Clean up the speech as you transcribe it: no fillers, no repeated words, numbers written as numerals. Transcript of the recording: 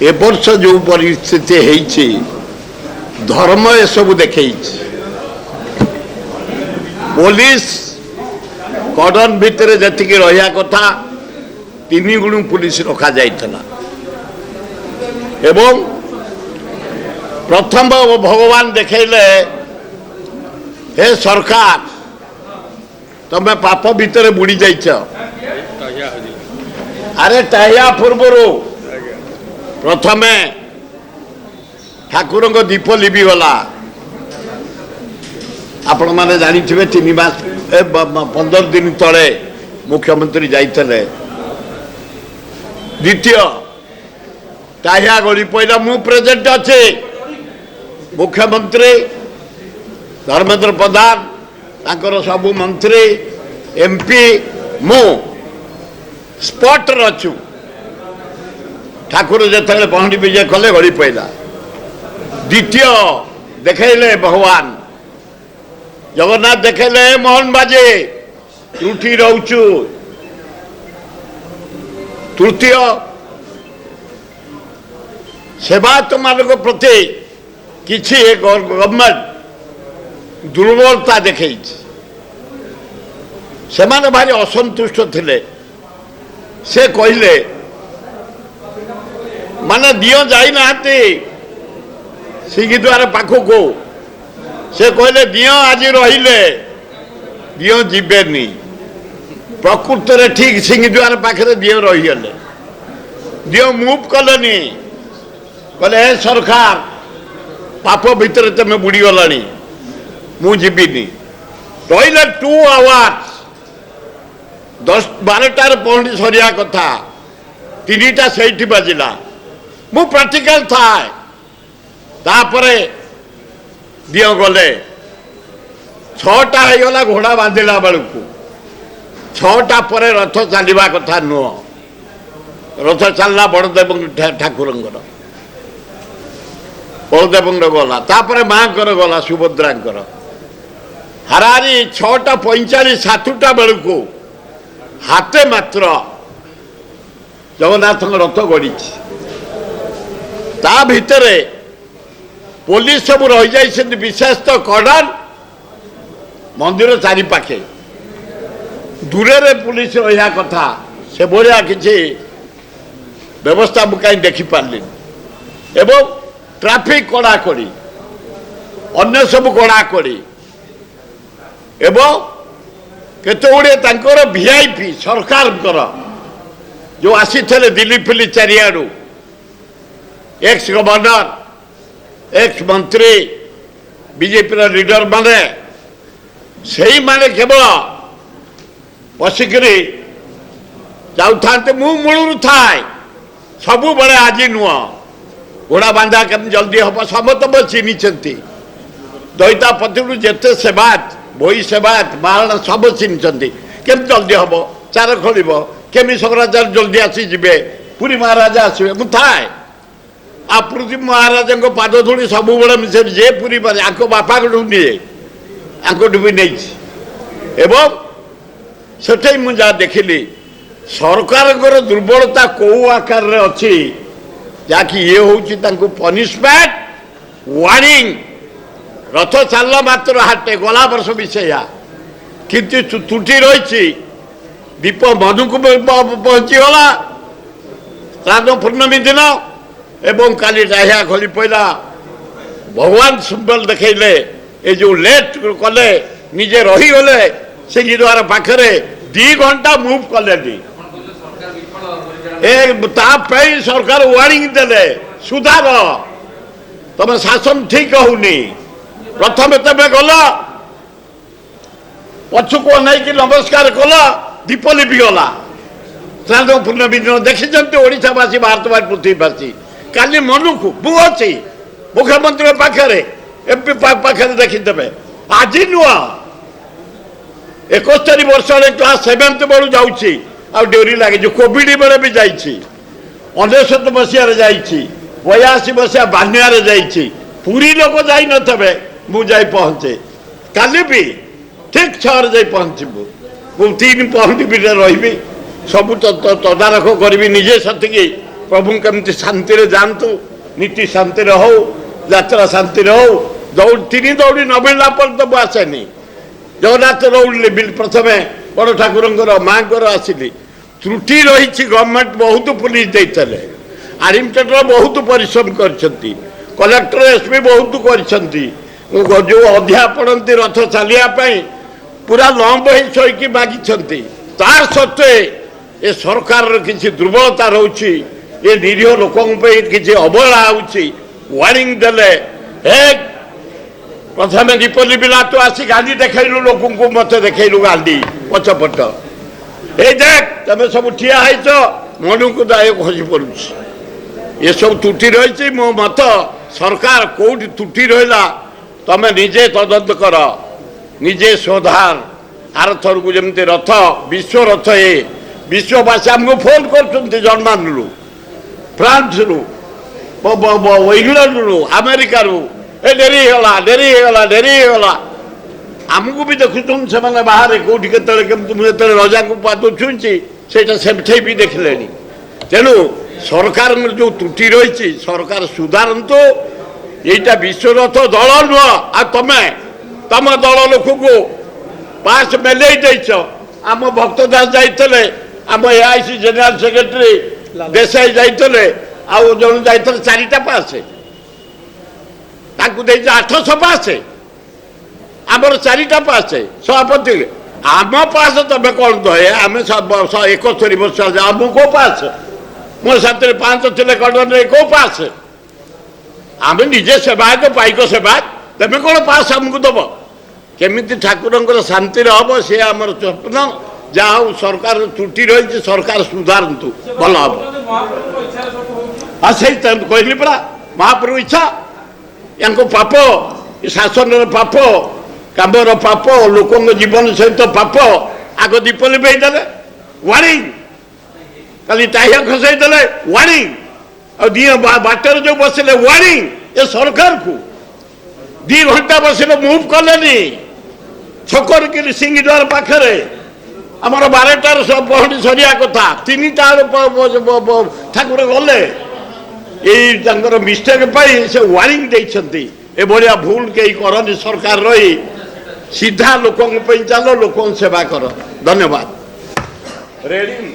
ए वर्ष जो परिस्थिति है धर्म ए सब देखे पुलिस कर्डन भितर जी रहा कथा 3 गुण पुलिस रखा जाइथला एवं प्रथम भगवान देखले हे सरकार तमे पाप भितर बुड़ी जाइछ अरे टाया पूर्वर प्रथमे ठाकुर दीप लिपि गला आपण माने जानी थे 3 मास 15 दिन तले मुख्यमंत्री जाइतले द्वितीय टाया गली पहला मु प्रेजेंट अच्छे मुख्यमंत्री धर्मेंद्र प्रधान तांकर सबु मंत्री एमपी मु स्पॉट रचु ठाकुर जिते पहंडी विजय कले गली पड़ा द्वितीय देखले भगवान जगन्नाथ देखले मोहन बाजे त्रुटि रोचु तृतीय सेवायत मान प्रति किसी गवर्नमेंट दुर्बलता देखे से भारी असंतुष्ट थिले से कहले माने दियो जाई नाते सिंहद्वार पाखक से कहले दियो आज रहिले दियो जीवेनी प्रकृत रे ठीक सिंहद्वार पाखे दियो रहीगले दियो मूव कलेनी कहले हे सरकार पाप भितर तुम बुड़ी गलानी मु जीविनी रही 2 आवर्स 10-12टार पहुंची सरिया कथा 3टा से बाजिला मु प्रैक्टिकल थाए तापरे दियो गले 6टा होगला घोड़ा बांधिला बेलू 6टा पर रथ चलवा कथा नुह रथ चलना बड़देव ठाकुर बलदेव गला तापर माँ गला सुभद्रा हारारी 6:45 7टा बेलू हाथे मात्र जगन्नाथ रथ गड़ी ता भितर पुलिस सब रही जाइए विशेष तो कर्डन मंदिर चारिपाखे दूरे पुलिस रहा कथा से भाया किसी व्यवस्था मुझे देखी पार्ली एवं ट्रैफिक कड़ाकड़ी अन्य सब कड़ाकड़ी एवं केते गुड़े वीआईपी सरकार जो आसी थे दिल्ली फिल्ली चारियाड़ू एक्स गवर्नर एक्स मंत्री बीजेपी लीडर माने से माने केवल बसिकी जाऊे मु मूलू थाए सबु बड़े आज नुह घोड़ा बांधा केम जल्दी हम समस्त चिन्ह दईता पति जिते सेवायत बही सेवायत मारण सब चिन्ह केम जल्दी हम चार खोल केमी शंकराचार्य जल्दी आसी जीवे पुरी महाराजा आसवे मु थाए आ पुरी महाराजा पाद धूली सब मिसे जे पुरी आंको बापा को निए आंको भी नहीं एवं से मुझे देखिली सरकार दुर्बलता कौ आकार अच्छी जहाँकि ये हूँ पनिशमेंट वार्निंग रथ चल मात्र हाटे गला वर्ष भी सैया किंतु त्रुटि रही दीप मधु को पहुँचीगला श्राद्ध पूर्णमी दिन एवं काली डाहिया खोली पड़ा भगवान सिंबल देखले ये जो लेट कले निजे रहीगले सिंहद्वार पाखे 2 घंटा मुव कले सरकार वार्निंग देले सुधार तुम शासन ठीक होनी प्रथम तुम गल पछुक नहीं नमस्कार कल दीप लिपि गला श्राद्ध पूर्णमी दिन देखी ओडावासी भारतवासी पृथ्वीवासी काली मनुक मु अच्छी मुख्यमंत्री पाखे एमपी पाखे देखीदे आज नुह 71 वर्ष क्लास 7th बेलू जाऊँगी आ डोरी लगे कोविड बेले भी जाइए 19 मसीह 82 मसीहा बान्यारे जाइए पूरी लोक जाई नथे मु जाई पहुँचे काली भी ठीक 6 जाई पहुँचबू मु 3 पहुँच भी रही सब तदारख करी निजे सतिकी प्रभु केमती शांति जातु नीति शांति हो यात्रा शांति हो दौड़ तीन दौड़ी न मिलला पर तो आसेनी जगन्नाथ दौड़े प्रथम बड़ ठाकुर माँ आसिली त्रुटि रही गवर्नमेंट बहुत पुलिस देते एडमिनिस्ट्रेटर बहुत परिश्रम कर कलेक्टर एसपी बहुत कर जो अधिया पड़ती रथ चलियापाई पूरा लंब हो शोक मागिंट तार सत्वे ये सरकार किसी दुर्बलता रोचे ये निरीह लोकों किसी अवहेला वार्निंग देले प्रथम दीपली बिला तो आसी गांधी देखलु लोक मत देखलु गांधी पछपट ए देख तुम सब ठिया मन को दाय खसी पड़ ये सब त्रुटि रही मो मत सरकार कौटी त्रुटि रहा तुम निजे तदंत कर निजे सुधार आर थर को जमी रथ विश्व रथ ये विश्ववासी आमको फोन कर जर्मान रु फ्रांस रु इंग्लैंड रु अमेरिका रु ए डेरी आमको भी देखुन से बाहर कौटी के रजा को पाद छुंची से भी देखले तेणु सरकार जो त्रुटि रही सरकार सुधारतु यहीटा विश्वरथ दल नुह आ तमें तम दल लोक को पास मेले आम भक्त दास जाते आम एआईसी जनरल सेक्रेटरी देसाई जाते आउ जन जाते चारिटा पास 800 पास आमर चारिटा पास सभापति आम पास तुम कौन दे आम 71 वर्ष आम को पास मो साथ 5 थे कटन कौ पास आम निजे सेवायत पाइक सेवायत तुम कौन पास आमको दब केमी ठाकुर शांति हम सी आमर स्वप्न जहा हूँ सरकार त्रुटि रही सरकार सुधारतु भल हम हाँ से कहली पड़ा महाप्रभु इच्छा या पाप शासन पाप कामर पाप लोक जीवन सहित पाप आग दीप लिपेदेले वार्निंग कल टाइया खसईदे वार्निंग बाटर जो बसले वार्निंग ये सरकार को 2 घंटा बसले मुव कले छकर कि सिंगद्वार पाखे आमर 12टार पहड़ी सरिया कथा 3टा ठाकुर गले यही मिस्टेक से वार्निंग देते ए भाया भूल कहीं करनी सरकार रही सीधा लोकों चलो लोक सेवा कर धन्यवाद रेडी।